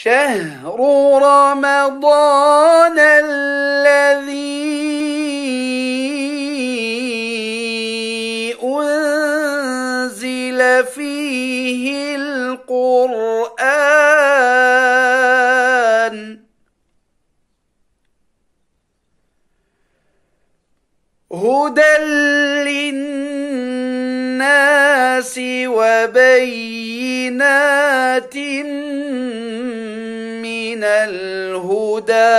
شهر رمضان الذي أنزل فيه القرآن هدى للناس وبينات من الهدى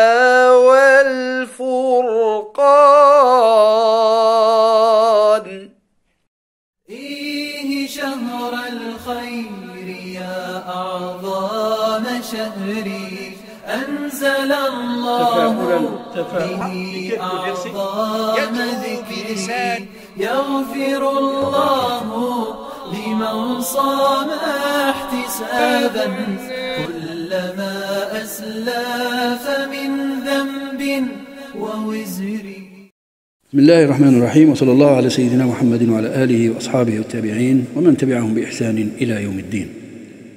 والفرقان فيه شهر الخير يا أعظم شهري أنزل الله به أعظم ذكري يغفر الله لمن صام احتسابا كلما أسلف من ذنب ووزري. بسم الله الرحمن الرحيم وصلى الله على سيدنا محمد وعلى آله وأصحابه والتابعين ومن تبعهم بإحسان إلى يوم الدين.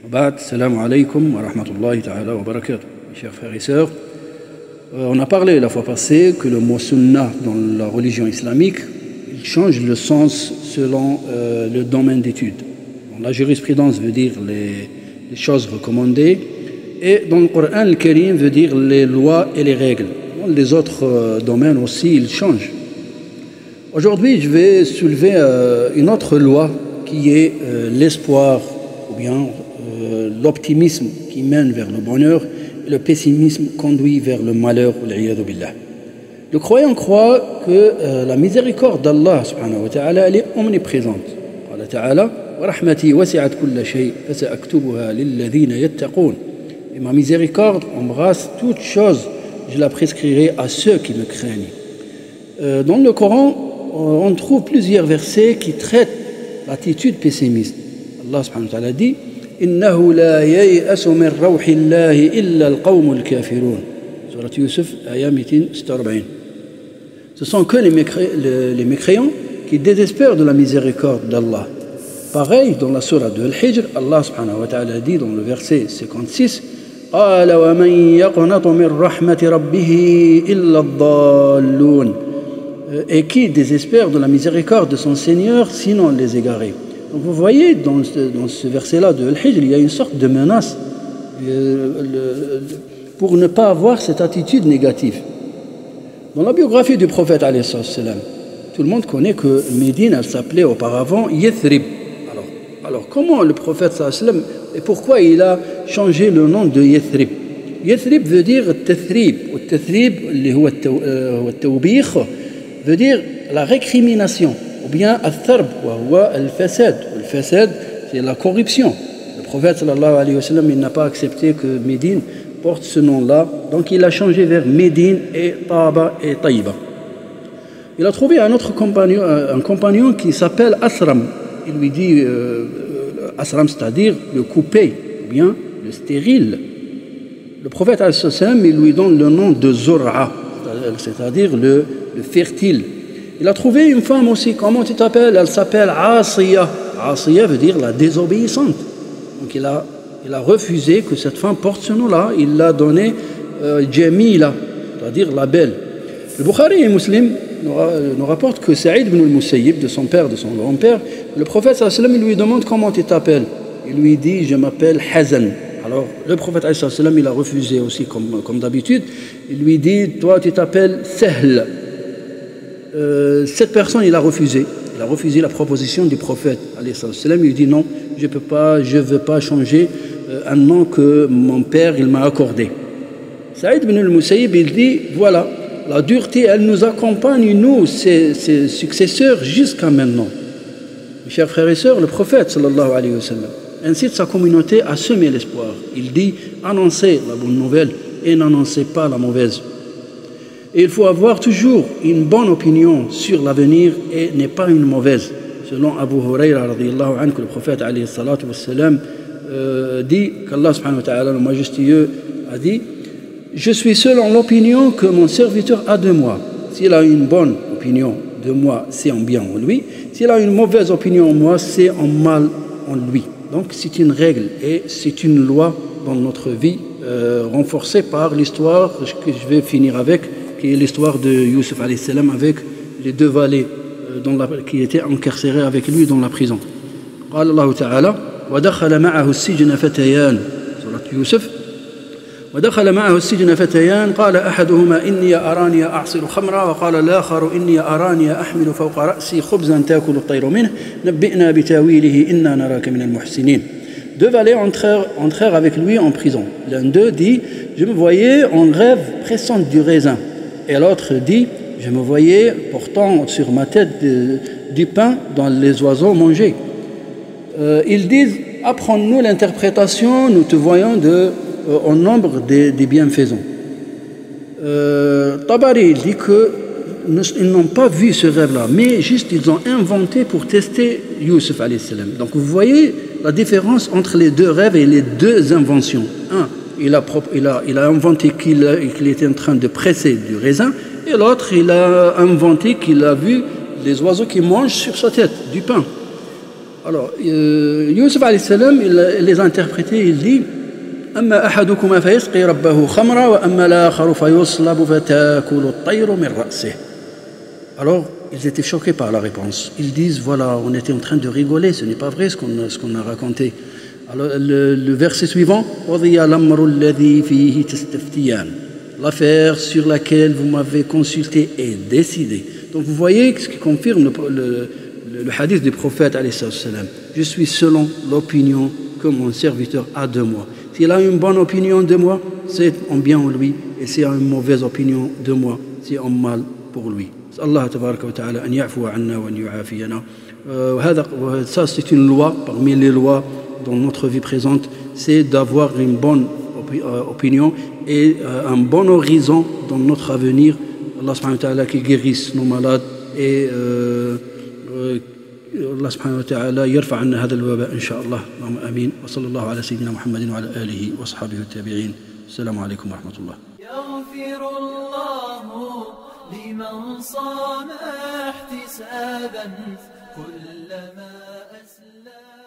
وبعد السلام عليكم ورحمة الله تعالى وبركاته. Chers frères et sœurs, on a parlé la fois passée que le mot sunnah dans la religion islamique, il change le sens selon le domaine d'étude. La jurisprudence veut dire les choses recommandées et dans le Coran le Karim veut dire les lois et les règles. Dans les autres domaines aussi, ils changent. Aujourd'hui, je vais soulever une autre loi qui est l'espoir ou bien l'optimisme qui mène vers le bonheur et le pessimisme conduit vers le malheur. Le croyant croit que la miséricorde d'Allah subhanahu wa ta'ala elle est omniprésente. قال تعالى ورحمتي وسعت كل شيء فسأكتبها للذين يتقون. Et ma miséricorde embrasse toute chose, je la prescrirai à ceux qui me craignent. Dans le Coran, on trouve plusieurs versets qui traitent l'attitude pessimiste. Allah subhanahu wa ta'ala dit إنه لا ييأس من روح الله إلا القوم الكافرون. Surat Yusuf, ayah 246. Ce sont que les mécréants qui désespèrent de la miséricorde d'Allah. Pareil, dans la sourate de Al-Hijr, Allah subhanahu wa ta'ala dit dans le verset 56 قال ومن يقنط من رحمة ربه إلا الضالون. Et qui désespère de la miséricorde de son Seigneur sinon les égarés. Donc vous voyez dans ce verset-là de Al-Hijr, il y a une sorte de menace pour ne pas avoir cette attitude négative. Dans la biographie du prophète alayhi salam, tout le monde connaît que Médine elle s'appelait auparavant Yathrib. Alors comment le prophète sallam et pourquoi il a changé le nom de Yathrib? Yathrib veut dire tathrib, ou tathrib اللي هو التوبيخ veut dire la récrimination ou bien al-tharb وهو الفساد. Le fasad c'est la corruption. Le prophète sallallahu alayhi wa sallam il n'a pas accepté que Médine porte ce nom-là, donc il a changé vers Médine et Taba et Taïba. Il a trouvé un autre compagnon qui s'appelle Asram. Il lui dit Asram, c'est-à-dire le coupé ou bien le stérile. Le prophète il lui donne le nom de Zur'a, c'est-à-dire le fertile. Il a trouvé une femme aussi, comment tu t'appelles? Elle s'appelle Asiya. Asiya veut dire la désobéissante. Donc il a refusé que cette femme porte ce nom-là. Il l'a donné Jamila, c'est-à-dire la belle. Le Bukhari et Muslim nous rapporte que Saïd ibn al-Musayyib, de son père, de son grand-père, le prophète sallam, il lui demande comment tu t'appelles. Il lui dit je m'appelle Hazan. Alors le prophète sallam, il a refusé aussi comme d'habitude. Il lui dit toi tu t'appelles Sahl. Cette personne il a refusé. Il a refusé la proposition du prophète sallam. Il dit non, je ne veux pas changer un nom que mon père il m'a accordé. Saïd ibn al-Musayyib il dit voilà, la dureté elle nous accompagne nous ses successeurs jusqu'à maintenant. Mes chers frères et sœurs, le prophète sallallahu alayhi wa sallam incite sa communauté à semer l'espoir. Il dit annoncez la bonne nouvelle et n'annoncez pas la mauvaise. Et il faut avoir toujours une bonne opinion sur l'avenir et n'est pas une mauvaise. Selon Abu Huraira radiyallahu anhu, le prophète alayhi salatu wa sallam dit qu'Allah subhanahu wa ta'ala le majestueux a dit je suis selon l'opinion que mon serviteur a de moi. S'il a une bonne opinion de moi, c'est en bien en lui. S'il a une mauvaise opinion en moi, c'est en mal en lui. Donc c'est une règle et c'est une loi dans notre vie renforcée par l'histoire que je vais finir avec, qui est l'histoire de Youssef alayhi salam avec les deux valets qui étaient incarcérés avec lui dans la prison. قال الله تعالى ودخل معه السجن فتيان سورة يوسف ودخل معه السجن فتيان قال أحدهما إني أراني أعصر خمرا وقال الآخر إني أراني أحمل فوق رأسي خبزا تأكل الطير منه نبئنا بتاويله إنا نراك من المحسنين. Deux valets entrèrent avec lui en prison. L'un d'eux dit « Je me voyais en rêve pressant du raisin ». Et l'autre dit « Je me voyais portant sur ma tête du pain dont les oiseaux mangeaient ». Ils disent « Apprends-nous l'interprétation, nous te voyons au nombre des bienfaisants ». Tabari dit qu'ils n'ont pas vu ce rêve-là, mais juste ils ont inventé pour tester Youssef alayhi salam. Donc vous voyez la différence entre les deux rêves et les deux inventions. Un, il a inventé qu'il était en train de presser du raisin, et l'autre, il a inventé qu'il a vu les oiseaux qui mangent sur sa tête du pain. Alors, Youssef alayhi salam, il les a interprétés, il dit أما أحدكما فيسقي ربه خمرا وأما الآخر فيصلب فتأكل الطير من رأسه. Alors, ils étaient choqués par la réponse. Ils disent, voilà, on était en train de rigoler, ce n'est pas vrai ce qu'on a raconté. Alors, le verset suivant, l'affaire sur laquelle vous m'avez consulté est décidée. Donc, vous voyez ce qui confirme le hadith du prophète, alayhi salam. Je suis selon l'opinion que mon serviteur a de moi. S'il a une bonne opinion de moi, c'est en bien en lui. Et s'il a une mauvaise opinion de moi, c'est en mal pour lui. Allah tabaraka wa ta'ala an ya'fu anna wa an yu'afiyana. Ça, c'est une loi, parmi les lois dans notre vie présente, c'est d'avoir une bonne opinion et un bon horizon dans notre avenir. Allah subhanahu wa ta'ala qui guérisse nos malades et الله سبحانه وتعالى يرفع عنا هذا الوباء إن شاء الله. اللهم آمين. وصلى الله على سيدنا محمد وعلى آله وأصحابه التابعين. السلام عليكم ورحمة الله. يغفر الله لمن صام احتسابا كلما أسلم